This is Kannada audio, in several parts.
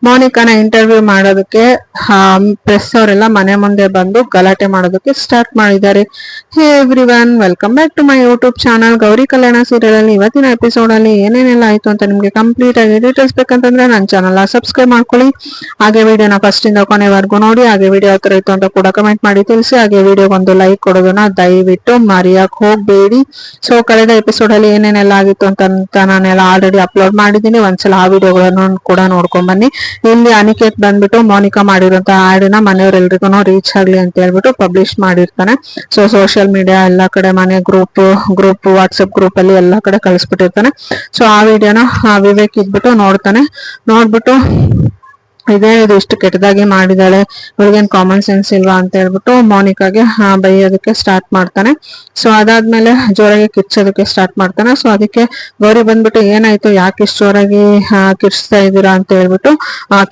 ಮೋನಿಕಾನ ಇಂಟರ್ವ್ಯೂ ಮಾಡೋದಕ್ಕೆ ಪ್ರೆಸ್ ಅವರೆಲ್ಲ ಮನೆ ಮುಂದೆ ಬಂದು ಗಲಾಟೆ ಮಾಡೋದಕ್ಕೆ ಸ್ಟಾರ್ಟ್ ಮಾಡಿದ್ದಾರೆ. Hey everyone, welcome back to my YouTube channel. Gauri Kalyana serial ಅಲ್ಲಿ ಇವತ್ತಿನ ಎಪಿಸೋಡ್ ಅಲ್ಲಿ ಏನೇನೆಲ್ಲ ಆಯ್ತು ಅಂತ ನಿಮ್ಗೆ ಕಂಪ್ಲೀಟ್ ಆಗಿ ಡೀಟೇಲ್ಸ್ ಬೇಕಂತಂದ್ರೆ ನನ್ನ ಚಾನಲ್ ಸಬ್ಸ್ಕ್ರೈಬ್ ಮಾಡ್ಕೊಳ್ಳಿ. ಹಾಗೆ ವಿಡಿಯೋನ ಫಸ್ಟ್ ಇಂದ ಕೊನೆವರೆಗೂ ನೋಡಿ. ಹಾಗೆ ವಿಡಿಯೋ ಹತ್ರ ಇತ್ತು ಅಂತ ಕೂಡ ಕಮೆಂಟ್ ಮಾಡಿ ತಿಳಿಸಿ. ಹಾಗೆ ವಿಡಿಯೋಗೊಂದು ಲೈಕ್ ಕೊಡೋದನ್ನ ದಯವಿಟ್ಟು ಮರೆಯಕ್ ಹೋಗ್ಬೇಡಿ. ಸೊ ಕಳೆದ ಎಪಿಸೋಡ್ ಅಲ್ಲಿ ಏನೇನೆಲ್ಲ ಆಗಿತ್ತು ಅಂತ ನಾನೆಲ್ಲ ಆಲ್ರೆಡಿ ಅಪ್ಲೋಡ್ ಮಾಡಿದ್ದೀನಿ. ಒಂದ್ಸಲ ಆ ವಿಡಿಯೋಗಳನ್ನು ಕೂಡ ನೋಡ್ಕೊಂಡ್ ಬನ್ನಿ. ಇಲ್ಲಿ ಅನಿಕೇತ್ ಬಂದ್ಬಿಟ್ಟು ಮೋನಿಕಾ ಮಾಡಿರುವಂತ ಹಾಡಿನ ಮನೆಯವರೆಲ್ರಿಗೂ ರೀಚ್ ಆಗ್ಲಿ ಅಂತ ಹೇಳ್ಬಿಟ್ಟು ಪಬ್ಲಿಷ್ ಮಾಡಿರ್ತಾನೆ. ಸೊ ಸೋಷಿಯಲ್ ಮೀಡಿಯಾ ಎಲ್ಲಾ ಕಡೆ, ಮನೆ ಗ್ರೂಪ್ ವಾಟ್ಸ್ಆಪ್ ಗ್ರೂಪ್ ಅಲ್ಲಿ ಎಲ್ಲಾ ಕಡೆ ಕಳಿಸ್ಬಿಟ್ಟಿರ್ತಾನೆ. ಸೊ ಆ ವಿಡಿಯೋನ ವಿವೇಕ್ ಇದ್ಬಿಟ್ಟು ನೋಡ್ಬಿಟ್ಟು ಇದು ಇಷ್ಟು ಕೆಟ್ಟದಾಗಿ ಮಾಡಿದಾಳೆ, ಇವ್ರಿಗೇನ್ ಕಾಮನ್ ಸೆನ್ಸ್ ಇಲ್ವಾ ಅಂತ ಹೇಳ್ಬಿಟ್ಟು ಮೋನಿಕಾಗೆ ಬೈಯೋದಕ್ಕೆ ಸ್ಟಾರ್ಟ್ ಮಾಡ್ತಾನೆ. ಸೊ ಅದಾದ್ಮೇಲೆ ಜೋರಾಗಿ ಕಿರ್ಚೋದಕ್ಕೆ ಸ್ಟಾರ್ಟ್ ಮಾಡ್ತಾನೆ. ಸೊ ಅದಕ್ಕೆ ಗೌರಿ ಬಂದ್ಬಿಟ್ಟು ಏನಾಯ್ತು, ಯಾಕೆ ಇಷ್ಟು ಜೋರಾಗಿ ಕಿರ್ಚ್ತಾ ಇದ್ದೀರಾ ಅಂತ ಹೇಳ್ಬಿಟ್ಟು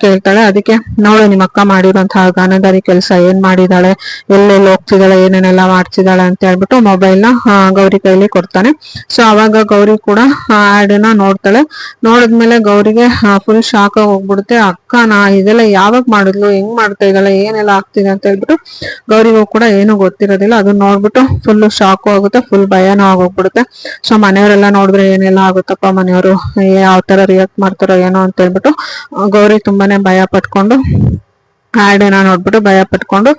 ಕೇಳ್ತಾಳೆ. ಅದಕ್ಕೆ ನೋಡು ನಿಮ್ಮ ಅಕ್ಕ ಮಾಡಿರುವಂತಹ ಗಾನದಾರಿ ಕೆಲಸ ಏನ್ ಮಾಡಿದಾಳೆ, ಎಲ್ಲೆಲ್ಲಿ ಹೋಗ್ತಿದ್ದಾಳೆ, ಏನೇನೆಲ್ಲ ಮಾಡ್ತಿದ್ದಾಳೆ ಅಂತ ಹೇಳ್ಬಿಟ್ಟು ಮೊಬೈಲ್ನ ಗೌರಿ ಕೈಲಿ ಕೊಡ್ತಾನೆ. ಸೊ ಅವಾಗ ಗೌರಿ ಕೂಡ ಆಡ್ ನೋಡ್ತಾಳೆ. ನೋಡಿದ್ಮೇಲೆ ಗೌರಿಗೆ ಫುಲ್ ಶಾಕ್ ಆಗಿ ಹೋಗ್ಬಿಡುತ್ತೆ. ಅಕ್ಕನಾ ಇದೆಲ್ಲ ಯಾವಾಗ ಮಾಡಿದ್ಲು, ಹೆಂಗ್ ಮಾಡ್ತಾ ಇದ್ದಾಳೆ, ಏನೆಲ್ಲ ಆಗ್ತಿದೆ ಅಂತ ಹೇಳ್ಬಿಟ್ಟು ಗೌರಿಗೂ ಕೂಡ ಏನು ಗೊತ್ತಿರೋದಿಲ್ಲ. ಅದನ್ನ ನೋಡ್ಬಿಟ್ಟು ಫುಲ್ ಶಾಕು ಆಗುತ್ತೆ, ಫುಲ್ ಭಯನೂ ಆಗೋಗ್ಬಿಡುತ್ತೆ. ಸೊ ಮನೆಯವರೆಲ್ಲ ನೋಡಿದ್ರೆ ಏನೆಲ್ಲ ಆಗುತ್ತಪ್ಪ, ಮನೆಯವರು ಯಾವ ತರ ರಿಯಾಕ್ಟ್ ಮಾಡ್ತಾರೋ ಏನೋ ಅಂತ ಹೇಳ್ಬಿಟ್ಟು ಗೌರಿ ತುಂಬಾನೇ ಭಯ ಪಟ್ಕೊಂಡು ಹಾಡನ್ನ ನೋಡ್ಬಿಟ್ಟು ಭಯ ಪಟ್ಕೊಂಡು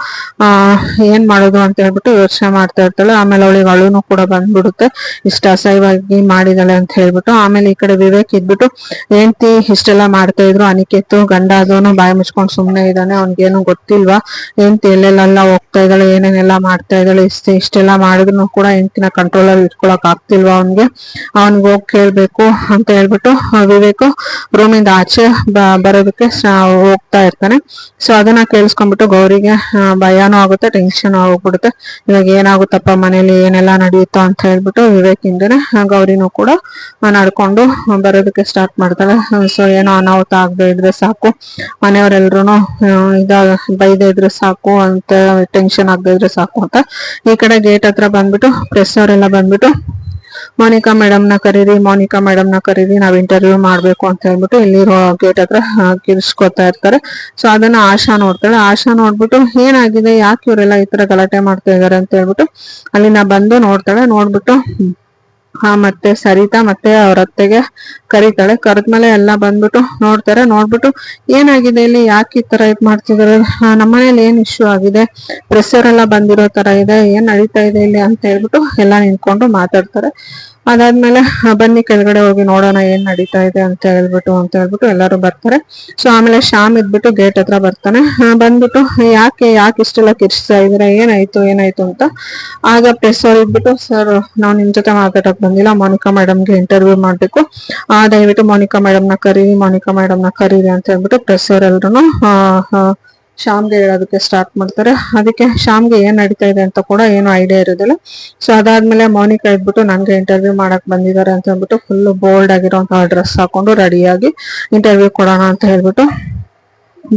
ಏನ್ ಮಾಡೋದು ಅಂತ ಹೇಳ್ಬಿಟ್ಟು ಯೋಚನೆ ಮಾಡ್ತಾ ಇರ್ತಾಳೆ. ಆಮೇಲೆ ಅವಳಿಗೆ ಅಳುನು ಕೂಡ ಬಂದ್ಬಿಡುತ್ತೆ, ಇಷ್ಟ ಅಸಹ್ಯವಾಗಿ ಮಾಡಿದಾಳೆ ಅಂತ ಹೇಳ್ಬಿಟ್ಟು. ಆಮೇಲೆ ಈ ಕಡೆ ವಿವೇಕ್ ಇದ್ಬಿಟ್ಟು ಹೆಂಡತಿ ಇಷ್ಟೆಲ್ಲ ಮಾಡ್ತಾ ಇದ್ರು, ಅನಿಕೇತು ಗಂಡ ಅದವನು ಬಾಯಿ ಮುಚ್ಕೊಂಡು ಸುಮ್ನೆ ಇದ್ದಾನೆ, ಅವ್ನಿಗೇನು ಗೊತ್ತಿಲ್ವಾ ಹೆಂಡತಿ ಎಲ್ಲೆಲ್ಲ ಹೋಗ್ತಾ ಇದ್ದಾಳೆ, ಏನೇನೆಲ್ಲ ಮಾಡ್ತಾ ಇದ್ದಾಳೆ, ಇಷ್ಟೆಲ್ಲ ಮಾಡಿದ್ರು ಕೂಡ ಹೆಂಡತಿನ ಕಂಟ್ರೋಲ್ ಅಲ್ಲಿ ಇಟ್ಕೊಳಕ್ ಆಗ್ತಿಲ್ವಾ ಅವ್ನಿಗೆ ಹೋಗಿ ಕೇಳ್ಬೇಕು ಅಂತ ಹೇಳ್ಬಿಟ್ಟು ವಿವೇಕ್ ರೂಮಿಂದ ಆಚೆ ಬರೋದಕ್ಕೆ ಹೋಗ್ತಾ ಇರ್ತಾನೆ. ಸೊ ಅದನ್ನ ಕೇಳಿಸ್ಕೊಂಡ್ಬಿಟ್ಟು ಗೌರಿಗೆ ಭಯನೂ ಆಗುತ್ತೆ, ಟೆನ್ಷನ್ ಹೋಗ್ಬಿಡುತ್ತೆ. ಇವಾಗ ಏನಾಗುತ್ತಪ್ಪ ಮನೇಲಿ, ಏನೆಲ್ಲ ನಡೆಯುತ್ತೋ ಅಂತ ಹೇಳ್ಬಿಟ್ಟು ವಿವೇಕಿಂದನೇ ಗೌರಿನೂ ಕೂಡ ನಡ್ಕೊಂಡು ಬರೋದಕ್ಕೆ ಸ್ಟಾರ್ಟ್ ಮಾಡ್ತಾಳೆ. ಸೊ ಏನೋ ಅನಾಹುತ ಆಗದೆ ಇದ್ರೆ ಸಾಕು, ಮನೆಯವರೆಲ್ರು ಬೈದೇ ಇದ್ರೆ ಸಾಕು ಅಂತ, ಟೆನ್ಷನ್ ಆಗದೆ ಇದ್ರೆ ಸಾಕು ಅಂತ ಈ ಕಡೆ ಗೇಟ್ ಹತ್ರ ಬಂದ್ಬಿಟ್ಟು ಪ್ರೆಸ್ ಅವರೆಲ್ಲ ಬಂದ್ಬಿಟ್ಟು ಮೋನಿಕಾ ಮೇಡಮ್ನ ಕರೀರಿ, ನಾವ್ ಇಂಟರ್ವ್ಯೂ ಮಾಡ್ಬೇಕು ಅಂತ ಹೇಳ್ಬಿಟ್ಟು ಇಲ್ಲಿರೋ ಗೇಟ್ ಹತ್ರ ಕಿರ್ಸ್ಕೊತಾ ಇರ್ತಾರೆ. ಸೊ ಅದನ್ನ ಆಶಾ ನೋಡ್ತಾಳೆ. ಆಶಾ ನೋಡ್ಬಿಟ್ಟು ಏನಾಗಿದೆ, ಯಾಕೆ ಇವರೆಲ್ಲ ಈ ತರ ಗಲಾಟೆ ಮಾಡ್ತಾ ಇದಾರೆ ಅಂತ ಹೇಳ್ಬಿಟ್ಟು ಅಲ್ಲಿನ ಬಂದು ನೋಡ್ತಾಳೆ. ನೋಡ್ಬಿಟ್ಟು ಮತ್ತೆ ಸರಿತಾ ಮತ್ತೆ ಅವ್ರ ಅತ್ತೆಗೆ ಕರೀತಾಳೆ. ಕರೆದ್ಮೇಲೆ ಎಲ್ಲ ಬಂದ್ಬಿಟ್ಟು ನೋಡ್ಬಿಟ್ಟು ಏನಾಗಿದೆ ಇಲ್ಲಿ, ಯಾಕೆ ಈ ತರ ಇದ್ ಮಾಡ್ತಿದಾರೆ, ನಮ್ಮನೇಲಿ ಏನ್ ಇಶ್ಯೂ ಆಗಿದೆ, ಪ್ರೆಸ್ ಅವರೆಲ್ಲ ಬಂದಿರೋ ತರ ಇದೆ, ಏನ್ ನಡೀತಾ ಇದೆ ಇಲ್ಲಿ ಅಂತ ಹೇಳ್ಬಿಟ್ಟು ಎಲ್ಲ ನಿಂತ್ಕೊಂಡು ಮಾತಾಡ್ತಾರೆ. ಅದಾದ್ಮೇಲೆ ಬನ್ನಿ ಕೆಳಗಡೆ ಹೋಗಿ ನೋಡೋಣ ಏನ್ ನಡೀತಾ ಇದೆ ಅಂತ ಹೇಳ್ಬಿಟ್ಟು ಎಲ್ಲರೂ ಬರ್ತಾರೆ. ಸೊ ಆಮೇಲೆ ಶ್ಯಾಮ್ ಇದ್ಬಿಟ್ಟು ಗೇಟ್ ಹತ್ರ ಬರ್ತಾನೆ. ಬಂದ್ಬಿಟ್ಟು ಯಾಕೆ ಇಷ್ಟೆಲ್ಲ ಕಿರ್ಚ್ತಾ ಇದೀರಾ, ಏನಾಯ್ತು ಅಂತ. ಆಗ ಪ್ರೆಸ್ ಅವ್ರು ಇದ್ಬಿಟ್ಟು, ಸರ್ ನಾವ್ ನಿಮ್ ಜೊತೆ ಮಾತಾಡಕ್ ಬಂದಿಲ್ಲ, ಮೋನಿಕಾ ಮೇಡಮ್ಗೆ ಇಂಟರ್ವ್ಯೂ ಮಾಡ್ಬೇಕು, ದಯವಿಟ್ಟು ಮೋನಿಕಾ ಮೇಡಮ್ನ ಕರೀರಿ ಅಂತ ಹೇಳ್ಬಿಟ್ಟು ಪ್ರೆಸ್ ಅವರೆಲ್ರು ಶ್ಯಾಮ್ಗೆ ಹೇಳೋದಕ್ಕೆ ಸ್ಟಾರ್ಟ್ ಮಾಡ್ತಾರೆ. ಅದಕ್ಕೆ ಶ್ಯಾಮ್ಗೆ ಏನ್ ನಡೀತಾ ಇದೆ ಅಂತ ಕೂಡ ಏನು ಐಡಿಯಾ ಇರೋದಿಲ್ಲ. ಸೊ ಅದಾದ್ಮೇಲೆ ಮೋನಿಕಾ ಇದ್ಬಿಟ್ಟು ನನ್ಗೆ ಇಂಟರ್ವ್ಯೂ ಮಾಡಕ್ ಬಂದಿದ್ದಾರೆ ಅಂತ ಹೇಳ್ಬಿಟ್ಟು ಫುಲ್ ಬೋಲ್ಡ್ ಆಗಿರೋಂತಹ ಡ್ರೆಸ್ ಹಾಕೊಂಡು ರೆಡಿಯಾಗಿ ಇಂಟರ್ವ್ಯೂ ಕೊಡೋಣ ಅಂತ ಹೇಳ್ಬಿಟ್ಟು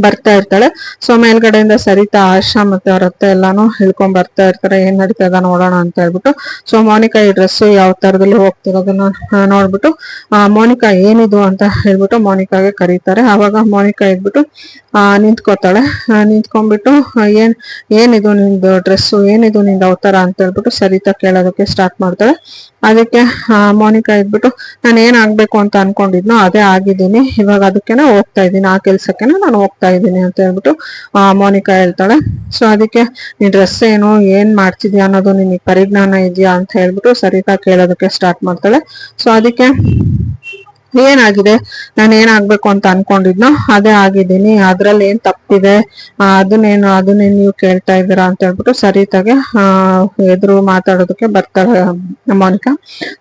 ಬರ್ತಾ ಇರ್ತಾಳೆ. ಸೊ ಮೇಲ್ಗಡೆಯಿಂದ ಸರಿತಾ, ಆಶಾ ಮತ್ತೆ ಅವ್ರ ಅತ್ತೆ ಎಲ್ಲಾನು ಹೇಳ್ಕೊಂಡ್ ಬರ್ತಾ ಇರ್ತಾರೆ, ಏನ್ ನಡೀತಾ ಇದೆ ನೋಡೋಣ ಅಂತ ಹೇಳ್ಬಿಟ್ಟು. ಸೊ ಮೋನಿಕಾ ಈ ಡ್ರೆಸ್ ಯಾವ ತರದಲ್ಲಿ ಹೋಗ್ತಿರೋದನ್ನ ನೋಡ್ಬಿಟ್ಟು ಮೋನಿಕಾ ಏನಿದು ಅಂತ ಹೇಳ್ಬಿಟ್ಟು ಮೋನಿಕಾಗೆ ಕರೀತಾರೆ. ಅವಾಗ ಮೋನಿಕಾ ಇದ್ಬಿಟ್ಟು ನಿಂತ್ಕೋತಾಳೆ. ನಿಂತ್ಕೊಂಡ್ಬಿಟ್ಟು ಏನಿದು ನಿಂದು ಡ್ರೆಸ್ಸು, ಏನಿದು ನಿಂದು ಅವತಾರ ಅಂತ ಹೇಳ್ಬಿಟ್ಟು ಸರಿತಾ ಕೇಳೋದಕ್ಕೆ ಸ್ಟಾರ್ಟ್ ಮಾಡ್ತಾಳೆ. ಅದಕ್ಕೆ ಮೋನಿಕಾ ಇದ್ಬಿಟ್ಟು ನಾನು ಏನ್ ಆಗ್ಬೇಕು ಅಂತ ಅನ್ಕೊಂಡಿದ್ನೋ ಅದೇ ಆಗಿದ್ದೀನಿ, ಇವಾಗ ಅದಕ್ಕೆನೆ ಹೋಗ್ತಾ ಇದ್ದೀನಿ, ಆ ಕೆಲ್ಸಕ್ಕೆನೆ ನಾನು ಹೋಗ್ತಾ ಇದ್ದೀನಿ ಅಂತ ಹೇಳ್ಬಿಟ್ಟು ಮೋನಿಕಾ ಹೇಳ್ತಾಳೆ. ಸೊ ಅದಕ್ಕೆ ನೀನ್ ಡ್ರೆಸ್ ಏನು, ಏನ್ ಮಾಡ್ತಿದ್ಯಾ ಅನ್ನೋದು ನಿನಗೆ ಪರಿಜ್ಞಾನ ಇದೆಯಾ ಅಂತ ಹೇಳ್ಬಿಟ್ಟು ಸರಿತಾ ಕೇಳೋದಕ್ಕೆ ಸ್ಟಾರ್ಟ್ ಮಾಡ್ತಾಳೆ. ಸೊ ಅದಕ್ಕೆ ಏನಾಗಿದೆ, ನಾನು ಏನಾಗ್ಬೇಕು ಅಂತ ಅನ್ಕೊಂಡಿದ್ನೋ ಅದೇ ಆಗಿದ್ದೀನಿ, ಅದ್ರಲ್ಲಿ ಏನ್ ತಪ್ಪಿದೆ, ಅದನ್ನೇನು ನೀವು ಕೇಳ್ತಾ ಇದ್ದೀರಾ ಅಂತ ಹೇಳ್ಬಿಟ್ಟು ಸರಿತಾಗೆ ಎದುರು ಮಾತಾಡೋದಕ್ಕೆ ಬರ್ತಾಳೆ ಮೋನಿಕಾ.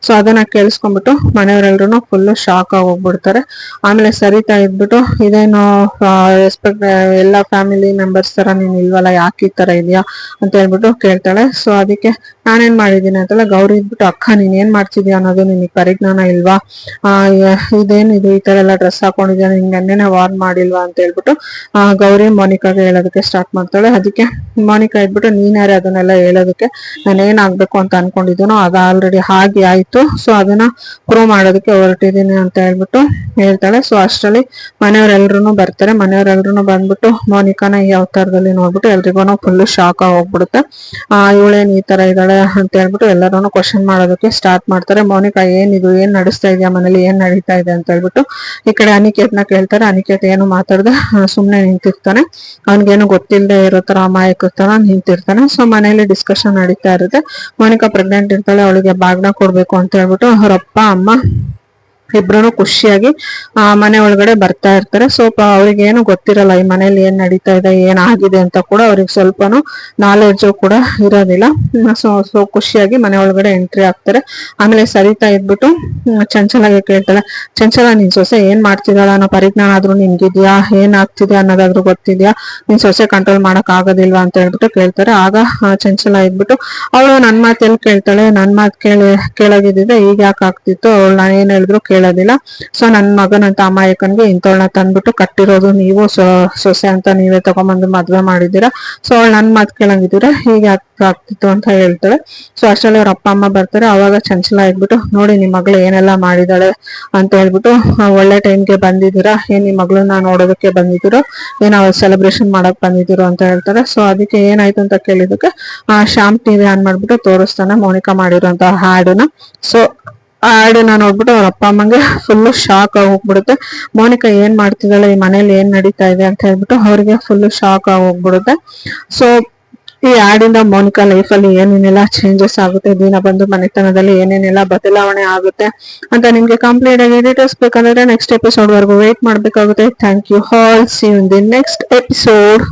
ಸೊ ಅದನ್ನ ಕೇಳಿಸ್ಕೊಂಡ್ಬಿಟ್ಟು ಮನೆಯವರೆಲ್ರು ಫುಲ್ ಶಾಕ್ ಆಗಿ ಹೋಗ್ಬಿಡ್ತಾರೆ. ಆಮೇಲೆ ಸರಿತಾ ಇದ್ಬಿಟ್ಟು ಇದೇನು ರೆಸ್ಪೆಕ್ಟ್, ಎಲ್ಲ ಫ್ಯಾಮಿಲಿ ಮೆಂಬರ್ಸ್ ತರ ನೀನ್ ಇಲ್ವಲ್ಲ, ಯಾಕೆ ಈ ತರ ಇದೆಯಾ ಅಂತ ಹೇಳ್ಬಿಟ್ಟು ಕೇಳ್ತಾಳೆ. ಸೊ ಅದಕ್ಕೆ ನಾನೇನ್ ಮಾಡಿದೀನಿ ಅಂತಲ್ಲ. ಗೌರಿ ಇದ್ಬಿಟ್ಟು ಅಕ್ಕ ನೀನ್ ಏನ್ ಮಾಡ್ತಿದ್ಯಾ ಅನ್ನೋದು ನಿನಗೆ ಪರಿಜ್ಞಾನ ಇಲ್ವಾ, ಇದೇನಿದು ಈ ತರ ಎಲ್ಲ ಡ್ರೆಸ್ ಹಾಕೊಂಡಿದ್ಯಾ, ನಿಂಗೆ ನೆನ್ನೆನೆ ವಾರ್ನ್ ಮಾಡಿಲ್ವಾ ಅಂತ ಹೇಳ್ಬಿಟ್ಟು ಗೌರಿ ಮೋನಿಕಾಗೆ ಹೇಳೋದಕ್ಕೆ ಸ್ಟಾರ್ಟ್ ಮಾಡ್ತಾಳೆ. ಅದಕ್ಕೆ ಮೋನಿಕಾ ಇದ್ಬಿಟ್ಟು ನೀನ್ಯಾರೇ ಅದನ್ನೆಲ್ಲ ಹೇಳೋದಕ್ಕೆ, ನಾನು ಏನಾಗ್ಬೇಕು ಅಂತ ಅನ್ಕೊಂಡಿದ್ದೀನೋ ಅದು ಆಲ್ರೆಡಿ ಹಾಗೆ ಆಯ್ತು, ಸೊ ಅದನ್ನ ಪ್ರೂವ್ ಮಾಡೋದಕ್ಕೆ ಹೊರಟಿದ್ದೀನಿ ಅಂತ ಹೇಳ್ಬಿಟ್ಟು ಹೇಳ್ತಾಳೆ. ಸೊ ಅಷ್ಟರಲ್ಲಿ ಮನೆಯವರೆಲ್ರು ಬರ್ತಾರೆ. ಮನೆಯವರೆಲ್ರು ಬಂದ್ಬಿಟ್ಟು ಮೋನಿಕಾನ ಈ ಅವತಾರದಲ್ಲಿ ನೋಡ್ಬಿಟ್ಟು ಎಲ್ರಿಗೂ ಫುಲ್ ಶಾಕ್ ಆಗಿ ಹೋಗ್ಬಿಡುತ್ತೆ. ಇವಳೇನ್ ಈ ತರ ಇದ್ದಾಳೆ ಅಂತ ಹೇಳ್ಬಿಟ್ಟು ಎಲ್ಲರೂ ಕ್ವಶನ್ ಮಾಡೋದಕ್ಕೆ ಸ್ಟಾರ್ಟ್ ಮಾಡ್ತಾರೆ. ಮೋನಿಕಾ ಏನಿದು, ಏನ್ ನಡೆಸ್ತಾ ಇದೆಯಾ ಮನೇಲಿ, ಏನ್ ನಡೀತಾ ಇದೆ ಅಂತ ಹೇಳ್ಬಿಟ್ಟು ಈ ಕಡೆ ಅನಿಕೇತ್ನ ಕೇಳ್ತಾರೆ. ಅನಿಕೇತ್ ಏನು ಮಾತಾಡ್ದೆ ಸುಮ್ನೆ ನಿಂತಿರ್ತಾನೆ. ಅವ್ನಿಗೇನು ಗೊತ್ತಿಲ್ಲದೆ ಇರೋ ತರ ಅಮಾಯಕ ತರ ನಿಂತಿರ್ತಾನೆ. ಸೊ ಮನೇಲಿ ಡಿಸ್ಕಷನ್ ನಡೀತಾ ಇರುತ್ತೆ. ಮೋನಿಕಾ ಪ್ರೆಗ್ನೆಂಟ್ ಇರ್ತಾಳೆ, ಅವಳಿಗೆ ಬಾಗ್ನ ಕೊಡ್ಬೇಕು ಅಂತ ಹೇಳ್ಬಿಟ್ಟು ಅವರಪ್ಪ ಅಮ್ಮ ಇಬ್ರು ಖುಷಿಯಾಗಿ ಮನೆ ಒಳಗಡೆ ಬರ್ತಾ ಇರ್ತಾರೆ. ಸ್ವಲ್ಪ ಅವ್ರಿಗೆ ಏನು ಗೊತ್ತಿರಲ್ಲ ಈ ಮನೇಲಿ ಏನ್ ನಡೀತಾ ಇದೆ, ಏನಾಗಿದೆ ಅಂತ ಕೂಡ ಅವ್ರಿಗೆ ಸ್ವಲ್ಪನೂ ನಾಲೆಡ್ಜು ಕೂಡ ಇರೋದಿಲ್ಲ. ಸೊ ಖುಷಿಯಾಗಿ ಮನೆ ಒಳಗಡೆ ಎಂಟ್ರಿ ಆಗ್ತಾರೆ. ಆಮೇಲೆ ಸರಿತಾ ಇದ್ಬಿಟ್ಟು ಚಂಚಲಾಗೆ ಕೇಳ್ತಾಳೆ, ಚಂಚಲ ನಿನ್ ಸೊಸೆ ಏನ್ ಮಾಡ್ತಿದ್ದಾಳ ಅನ್ನೋ ಪರಿಜ್ಞಾನ ಆದ್ರೂ ನಿನ್ಗಿದ್ಯಾ, ಏನ್ ಆಗ್ತಿದೆ ಅನ್ನೋದಾದ್ರೂ ಗೊತ್ತಿದ್ಯಾ, ನಿನ್ ಸೊಸೆ ಕಂಟ್ರೋಲ್ ಮಾಡಕ್ ಆಗೋದಿಲ್ವಾ ಅಂತ ಹೇಳ್ಬಿಟ್ಟು ಕೇಳ್ತಾರೆ. ಆಗ ಚಂಚಲ ಇದ್ಬಿಟ್ಟು ಅವಳು ನನ್ ಮಾತು ಎಲ್ಲಿ ಕೇಳ್ತಾಳೆ, ನನ್ ಮಾತು ಕೇಳೋದಿದ್ದಿದ್ರೆ ಈಗ ಯಾಕೆ ಆಗ್ತಿತ್ತು, ಅವಳು ನಾನು ಏನ್ ಹೇಳಿದ್ರು ಕೇಳೋದಿಲ್ಲ. ಸೊ ನನ್ ಮಗನಂತ ಅಮಾಯಕನ್ಗೆ ಇಂಥವಳನ್ನ ತಂದ್ಬಿಟ್ಟು ಕಟ್ಟಿರೋದು ನೀವು, ಸೊಸೆ ಅಂತ ನೀವೇ ತಗೊಂಬಂದು ಮದ್ವೆ ಮಾಡಿದ್ದೀರಾ. ಸೊ ಅವಳು ನನ್ ಮಾತು ಕೇಳಂಗಿದ್ದೀರಾ, ಹೀಗೆ ಆಗ್ತಿತ್ತು ಅಂತ ಹೇಳ್ತಾಳೆ. ಸೊ ಅಷ್ಟರಲ್ಲಿ ಅವ್ರ ಅಪ್ಪ ಅಮ್ಮ ಬರ್ತಾರೆ. ಅವಾಗ ಚಂಚಲ ಇದ್ಬಿಟ್ಟು, ನೋಡಿ ನಿಮ್ ಮಗಳು ಏನೆಲ್ಲಾ ಮಾಡಿದಾಳೆ ಅಂತ ಹೇಳ್ಬಿಟ್ಟು, ಒಳ್ಳೆ ಟೈಮ್ಗೆ ಬಂದಿದ್ದೀರಾ, ಏನ್ ನಿಮ್ ಮಗಳನ್ನ ನೋಡೋದಕ್ಕೆ ಬಂದಿದ್ದೀರೋ, ಏನ್ ಅವ್ರು ಸೆಲೆಬ್ರೇಷನ್ ಮಾಡಕ್ ಬಂದಿದ್ದೀರೋ ಅಂತ ಹೇಳ್ತಾರೆ. ಸೊ ಅದಕ್ಕೆ ಏನಾಯ್ತು ಅಂತ ಕೇಳಿದಕ್ಕೆ ಶ್ಯಾಮ್ ಟಿವಿ ಆನ್ ಮಾಡ್ಬಿಟ್ಟು ತೋರಿಸ್ತಾನೆ ಮೋನಿಕಾ ಮಾಡಿರೋಂತ ಹಾಡನ್ನ. ಸೊ ಆ ಹಾಡನ್ನ ನೋಡ್ಬಿಟ್ಟು ಅವ್ರ ಅಪ್ಪ ಅಮ್ಮಂಗೆ ಫುಲ್ ಶಾಕ್ ಆಗಿ ಹೋಗ್ಬಿಡುತ್ತೆ. ಮೋನಿಕಾ ಏನ್ ಮಾಡ್ತಿದ್ದಾಳೆ, ಈ ಮನೇಲಿ ಏನ್ ನಡೀತಾ ಇದೆ ಅಂತ ಹೇಳ್ಬಿಟ್ಟು ಅವ್ರಿಗೆ ಫುಲ್ ಶಾಕ್ ಆಗಿ ಹೋಗ್ಬಿಡುತ್ತೆ. ಸೊ ಈ ಹಾಡಿಂದ ಮೋನಿಕಾ ಲೈಫ್ ಅಲ್ಲಿ ಏನೇನೆಲ್ಲ ಚೇಂಜಸ್ ಆಗುತ್ತೆ, ದಿನ ಬಂದು ಮನೆತನದಲ್ಲಿ ಏನೇನೆಲ್ಲ ಬದಲಾವಣೆ ಆಗುತ್ತೆ ಅಂತ ನಿಮ್ಗೆ ಕಂಪ್ಲೀಟ್ ಆಗಿ ಡೀಟೇಲ್ಸ್ ಬೇಕಂದ್ರೆ ನೆಕ್ಸ್ಟ್ ಎಪಿಸೋಡ್ ವರೆಗೂ ವೇಟ್ ಮಾಡ್ಬೇಕಾಗುತ್ತೆ. Thank you all, see you in the next episode.